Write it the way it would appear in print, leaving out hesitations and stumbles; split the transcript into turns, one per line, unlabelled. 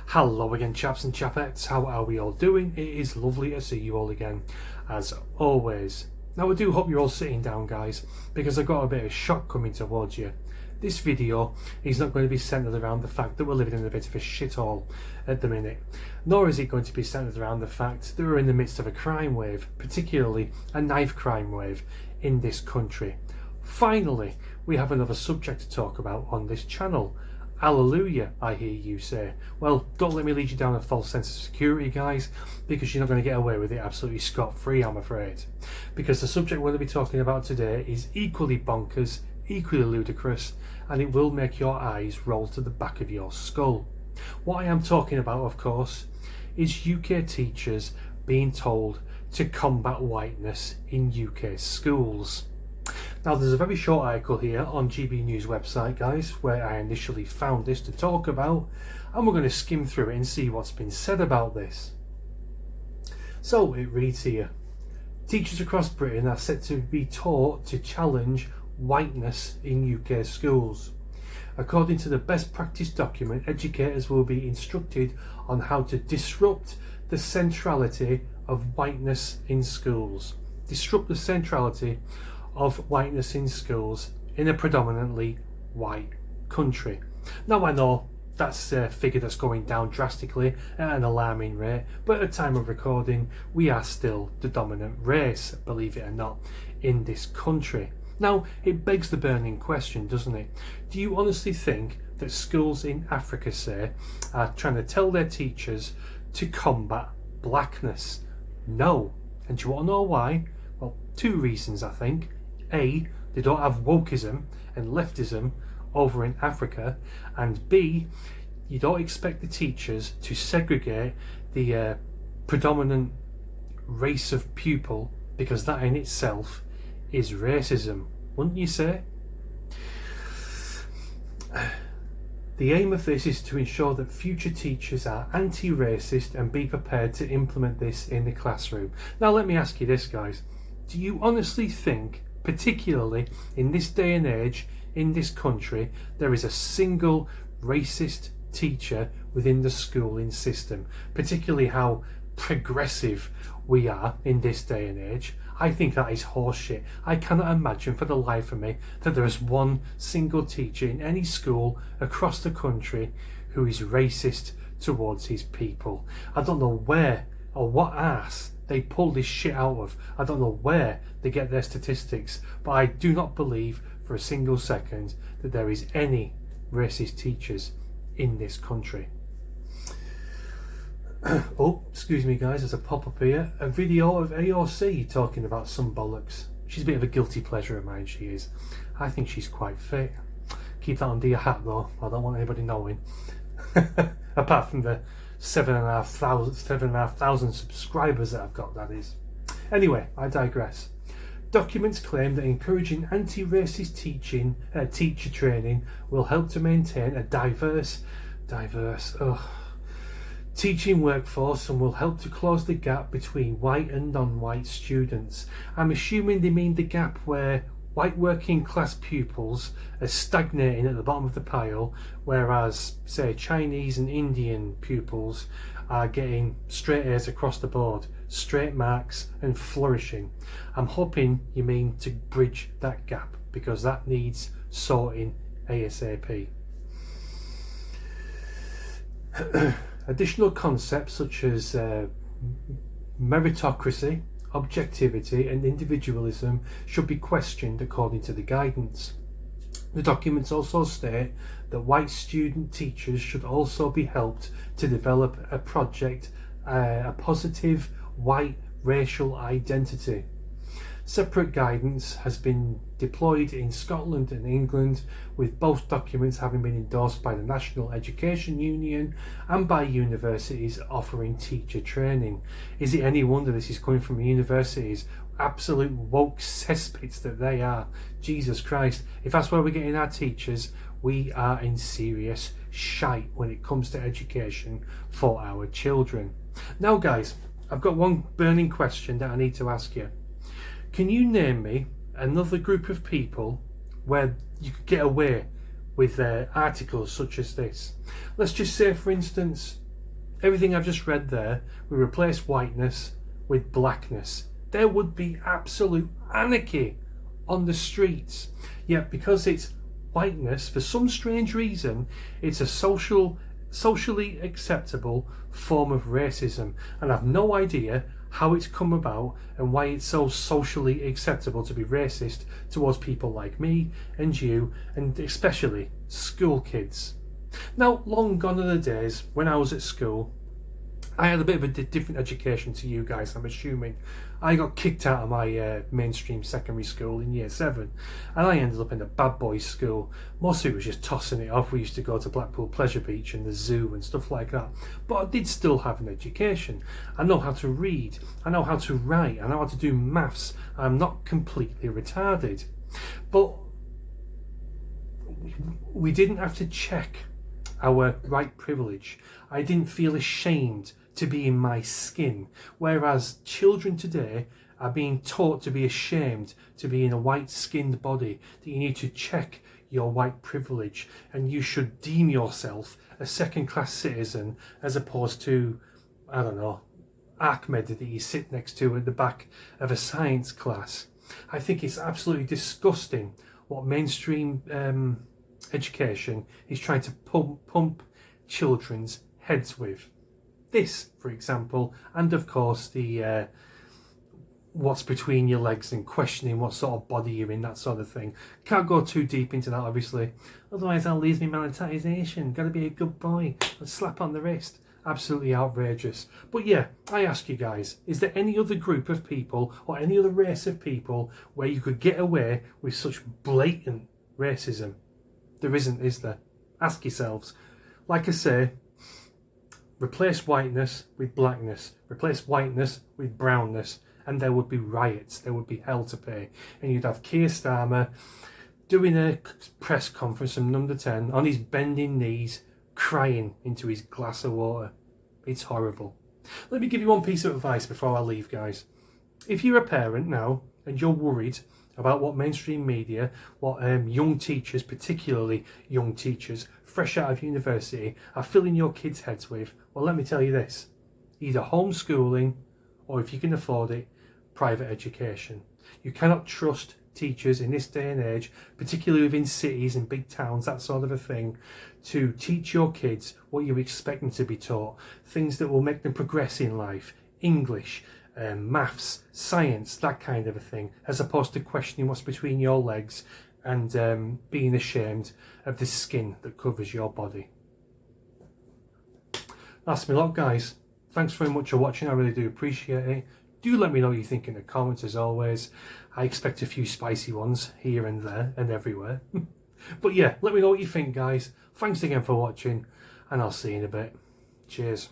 Hello again, chaps and chapettes. How are we all doing? It is lovely to see you all again, as always. Now, I do hope you're all sitting down, guys, because I've got a bit of shock coming towards you. This video is not going to be centred around the fact that we're living in a bit of a shithole at the minute, nor is it going to be centred around the fact that we're in the midst of a crime wave, particularly a knife crime wave in this country. Finally, we have another subject to talk about on this channel. Hallelujah, I hear you say. Well, don't let me lead you down a false sense of security, guys, because you're not going to get away with it absolutely scot-free, I'm afraid. Because the subject we're going to be talking about today is equally bonkers, equally ludicrous, and it will make your eyes roll to the back of your skull. What I am talking about, of course, is UK teachers being told to combat whiteness in UK schools. Now, there's a very short article here on GB News website, guys, where I initially found this to talk about, and we're going to skim through it and see what's been said about this. So it reads here: teachers across Britain are set to be taught to challenge whiteness in UK schools. According to the best practice document, educators will be instructed on how to disrupt the centrality of whiteness in schools. Disrupt the centrality of whiteness in schools in a predominantly white country. Now, I know that's a figure that's going down drastically at an alarming rate, but at the time of recording we are still the dominant race, believe it or not, in this country. Now, it begs the burning question, doesn't it? Do you honestly think that schools in Africa, say, are trying to tell their teachers to combat blackness? No. And do you want to know why? Well, two reasons, I think. A, they don't have wokeism and leftism over in Africa, and B, you don't expect the teachers to segregate the predominant race of pupil, because that in itself is racism, wouldn't you say? The aim of this is to ensure that future teachers are anti-racist and be prepared to implement this in the classroom. Now, let me ask you this, guys. Do you honestly think, particularly in this day and age, in this country, there is a single racist teacher within the schooling system, particularly how progressive we are in this day and age? I think that is horseshit. I cannot imagine for the life of me that there is one single teacher in any school across the country who is racist towards his people. I don't know where or what arse they pull this shit out of. I don't know where they get their statistics, but I do not believe for a single second that there is any racist teachers in this country. Oh, excuse me, guys, there's a pop-up here. A video of AOC talking about some bollocks. She's a bit of a guilty pleasure of mine, she is. I think she's quite fit. Keep that under your hat, though. I don't want anybody knowing. Apart from the 7,500 subscribers that I've got, that is. Anyway, I digress. Documents claim that encouraging anti-racist teacher training will help to maintain a diverse teaching workforce and will help to close the gap between white and non-white students. I'm assuming they mean the gap where white working class pupils are stagnating at the bottom of the pile, whereas, say, Chinese and Indian pupils are getting straight A's across the board, straight marks and flourishing. I'm hoping you mean to bridge that gap, because that needs sorting ASAP. Additional concepts such as meritocracy, objectivity and individualism should be questioned according to the guidance. The documents also state that white student teachers should also be helped to develop a positive white racial identity. Separate guidance has been deployed in Scotland and England, with both documents having been endorsed by the National Education Union and by universities offering teacher training. Is it any wonder this is coming from universities? Absolute woke cesspits that they are. Jesus Christ, if that's where we're getting our teachers, we are in serious shite when it comes to education for our children. Now, guys, I've got one burning question that I need to ask you. Can you name me another group of people where you could get away with articles such as this? Let's just say, for instance, Everything I've just read there, we replace whiteness with blackness. There would be absolute anarchy on the streets. Yet because it's whiteness, for some strange reason, it's a socially acceptable form of racism. And I've no idea how it's come about and why it's so socially acceptable to be racist towards people like me and you, and especially school kids. Now, long gone are the days when I was at school. I had a bit of a different education to you guys, I'm assuming. I got kicked out of my mainstream secondary school in year 7, and I ended up in a bad boys school. Most of it was just tossing it off. We used to go to Blackpool Pleasure Beach and the zoo and stuff like that. But I did still have an education. I know how to read, I know how to write, I know how to do maths. I'm not completely retarded. But we didn't have to check our white privilege. I didn't feel ashamed to be in my skin, whereas children today are being taught to be ashamed to be in a white skinned body, that you need to check your white privilege and you should deem yourself a second class citizen as opposed to, I don't know, Ahmed that you sit next to at the back of a science class. I think it's absolutely disgusting what mainstream education is trying to pump children's heads with. This, for example, and of course the what's between your legs and questioning what sort of body you're in, that sort of thing. Can't go too deep into that, obviously. Otherwise, I'll lose my monetization. Got to be a good boy. A slap on the wrist. Absolutely outrageous. But yeah, I ask you guys, is there any other group of people or any other race of people where you could get away with such blatant racism? There isn't, is there? Ask yourselves. Like I say, replace whiteness with blackness, replace whiteness with brownness, and there would be riots, there would be hell to pay. And you'd have Keir Starmer doing a press conference from number 10 on his bending knees, crying into his glass of water. It's horrible. Let me give you one piece of advice before I leave, guys. If you're a parent now and you're worried about what mainstream media, what young teachers, particularly young teachers, fresh out of university, are filling your kids' heads with, well, let me tell you this. Either homeschooling, or if you can afford it, private education. You cannot trust teachers in this day and age, particularly within cities and big towns, that sort of a thing, to teach your kids what you expect them to be taught. Things that will make them progress in life. English, maths, science, that kind of a thing, as opposed to questioning what's between your legs and being ashamed of the skin that covers your body. That's me lot, guys. Thanks very much for watching. I really do appreciate it. Do let me know what you think in the comments, as always. I expect a few spicy ones here and there and everywhere. But yeah, let me know what you think, guys. Thanks again for watching, and I'll see you in a bit. Cheers.